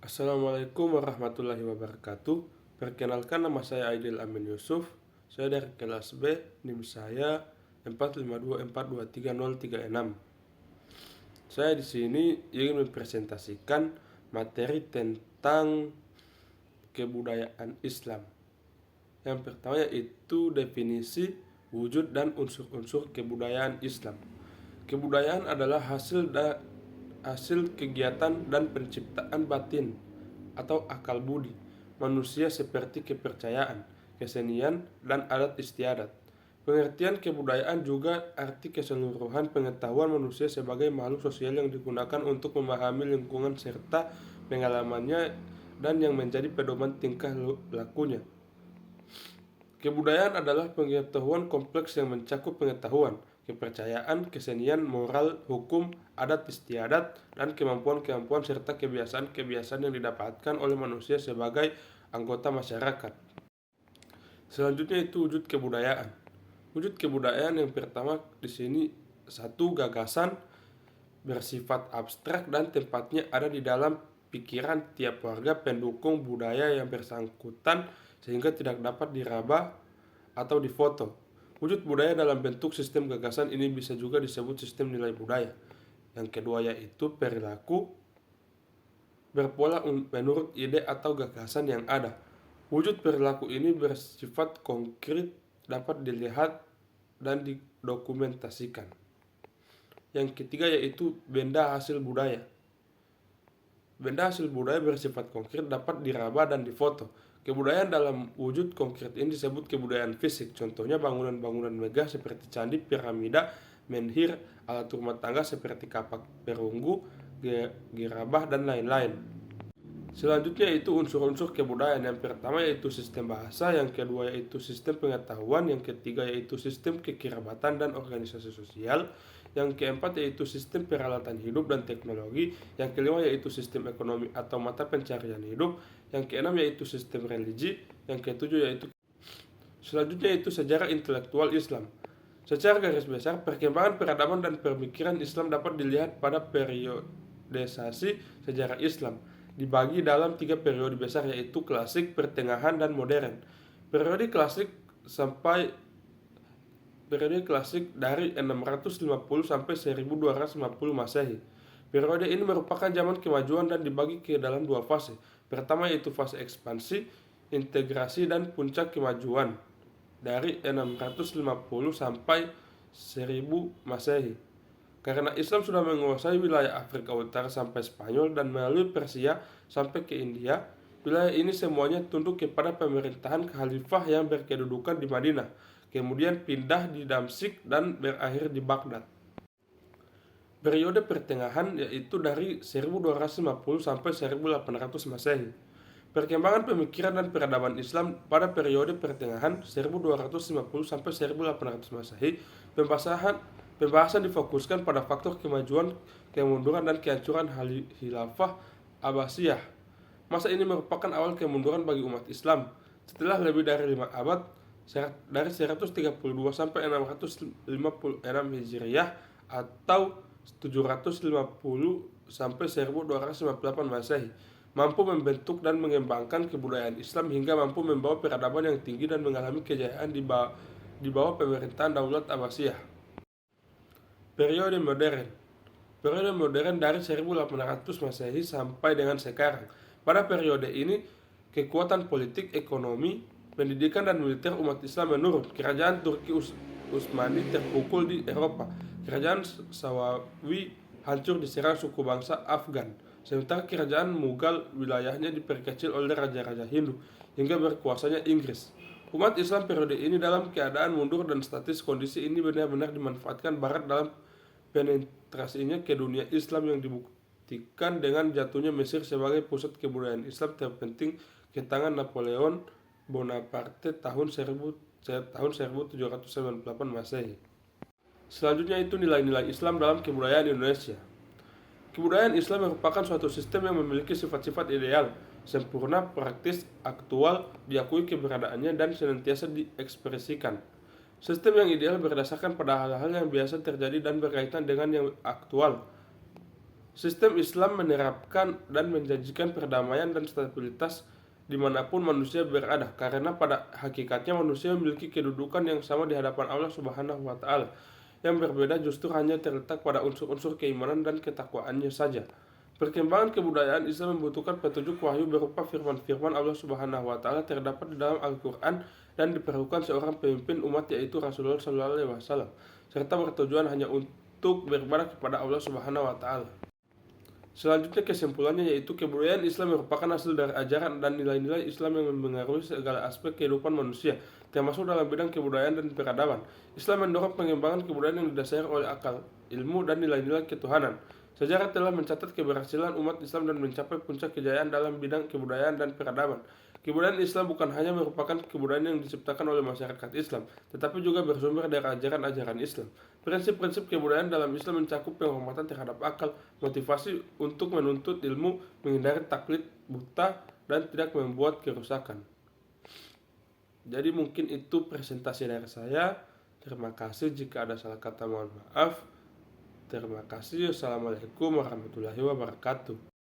Assalamualaikum warahmatullahi wabarakatuh. Perkenalkan, nama saya Aidil Amin Yusuf. Saya dari kelas B, NIM saya 452423036. Saya di sini ingin mempresentasikan materi tentang kebudayaan Islam. Yang pertama yaitu definisi, wujud, dan unsur-unsur kebudayaan Islam. Kebudayaan adalah hasil kegiatan dan penciptaan batin atau akal budi manusia seperti kepercayaan, kesenian, dan adat istiadat. Pengertian kebudayaan juga arti keseluruhan pengetahuan manusia sebagai makhluk sosial yang digunakan untuk memahami lingkungan serta pengalamannya dan yang menjadi pedoman tingkah lakunya. Kebudayaan adalah pengetahuan kompleks yang mencakup pengetahuan, kepercayaan, kesenian, moral, hukum, adat istiadat, dan kemampuan-kemampuan serta kebiasaan-kebiasaan yang didapatkan oleh manusia sebagai anggota masyarakat. Selanjutnya itu wujud kebudayaan. Wujud kebudayaan yang pertama di sini satu gagasan bersifat abstrak dan tempatnya ada di dalam pikiran tiap warga pendukung budaya yang bersangkutan sehingga tidak dapat diraba atau difoto. Wujud budaya dalam bentuk sistem gagasan ini bisa juga disebut sistem nilai budaya. Yang kedua yaitu perilaku berpola menurut ide atau gagasan yang ada. Wujud perilaku ini bersifat konkret, dapat dilihat dan didokumentasikan. Yang ketiga yaitu benda hasil budaya. Benda hasil budaya bersifat konkret, dapat diraba dan difoto. Kebudayaan dalam wujud konkret ini disebut kebudayaan fisik. Contohnya bangunan-bangunan megah seperti candi, piramida, menhir, alat rumah tangga seperti kapak perunggu, gerabah, dan lain-lain. Selanjutnya itu unsur-unsur kebudayaan. Yang pertama yaitu sistem bahasa, yang kedua yaitu sistem pengetahuan, yang ketiga yaitu sistem kekerabatan dan organisasi sosial, yang keempat yaitu sistem peralatan hidup dan teknologi, yang kelima yaitu sistem ekonomi atau mata pencarian hidup, yang keenam yaitu sistem religi, yang ketujuh yaitu selanjutnya itu sejarah intelektual Islam. Secara garis besar, perkembangan peradaban dan pemikiran Islam dapat dilihat pada periodisasi sejarah Islam, dibagi dalam 3 periode besar yaitu klasik, pertengahan, dan modern. Periode klasik dari 650 sampai 1250 Masehi. Periode ini merupakan zaman kemajuan dan dibagi ke dalam 2 fase. Pertama yaitu fase ekspansi, integrasi, dan puncak kemajuan dari 650 sampai 1000 Masehi. Karena Islam sudah menguasai wilayah Afrika Utara sampai Spanyol dan melalui Persia sampai ke India, wilayah ini semuanya tunduk kepada pemerintahan khalifah yang berkedudukan di Madinah, kemudian pindah di Damsyik dan berakhir di Baghdad. Periode pertengahan yaitu dari 1250 sampai 1800 Masehi. Perkembangan pemikiran dan peradaban Islam pada periode pertengahan 1250 sampai 1800 Masehi, pembahasan difokuskan pada faktor kemajuan, kemunduran, dan kehancuran Khilafah Abbasiyah. Masa ini merupakan awal kemunduran bagi umat Islam. Setelah lebih dari 5 abad, dari 132 sampai 656 Hijriah atau 750 sampai 1258 Masehi, mampu membentuk dan mengembangkan kebudayaan Islam hingga mampu membawa peradaban yang tinggi dan mengalami kejayaan di bawah pemerintahan Daulat Abbasiyah. Periode modern. Periode modern dari 1800 Masehi sampai dengan sekarang. Pada periode ini, kekuatan politik, ekonomi, pendidikan, dan militer umat Islam menurun. Kerajaan Turki Utsmani terpukul di Eropa. Kerajaan Safawi hancur diserang suku bangsa Afgan. Sementara kerajaan Mughal wilayahnya diperkecil oleh raja-raja Hindu hingga berkuasanya Inggris. Umat Islam periode ini dalam keadaan mundur dan statis. Kondisi ini benar-benar dimanfaatkan Barat dalam penetrasinya ke dunia Islam yang dibuktikan dengan jatuhnya Mesir sebagai pusat kebudayaan Islam terpenting ke tangan Napoleon Bonaparte tahun 1798 Masehi. Selanjutnya itu nilai-nilai Islam dalam kebudayaan Indonesia. Kebudayaan Islam merupakan suatu sistem yang memiliki sifat-sifat ideal, sempurna, praktis, aktual, diakui keberadaannya, dan senantiasa diekspresikan. Sistem yang ideal berdasarkan pada hal-hal yang biasa terjadi dan berkaitan dengan yang aktual. Sistem Islam menerapkan dan menjanjikan perdamaian dan stabilitas dimanapun manusia berada, karena pada hakikatnya manusia memiliki kedudukan yang sama di hadapan Allah Subhanahu wa Ta'ala. Yang berbeda justru hanya terletak pada unsur-unsur keimanan dan ketakwaannya saja. Perkembangan kebudayaan Islam membutuhkan petunjuk wahyu berupa firman-firman Allah Subhanahu wa Ta'ala terdapat di dalam Al-Quran dan diperlukan seorang pemimpin umat, yaitu Rasulullah SAW, serta bertujuan hanya untuk beribadah kepada Allah Subhanahu wa Ta'ala. Selanjutnya kesimpulannya yaitu kebudayaan Islam merupakan hasil dari ajaran dan nilai-nilai Islam yang mempengaruhi segala aspek kehidupan manusia, termasuk dalam bidang kebudayaan dan peradaban. Islam mendorong pengembangan kebudayaan yang didasari oleh akal, ilmu, dan nilai-nilai ketuhanan. Sejarah telah mencatat keberhasilan umat Islam dan mencapai puncak kejayaan dalam bidang kebudayaan dan peradaban. Kebudayaan Islam bukan hanya merupakan kebudayaan yang diciptakan oleh masyarakat Islam, tetapi juga bersumber dari ajaran-ajaran Islam. Prinsip-prinsip kebudayaan dalam Islam mencakup penghormatan terhadap akal, motivasi untuk menuntut ilmu, menghindari taklid buta, dan tidak membuat kerusakan. Jadi mungkin itu presentasi dari saya. Terima kasih, jika ada salah kata mohon maaf. Terima kasih. Assalamualaikum warahmatullahi wabarakatuh.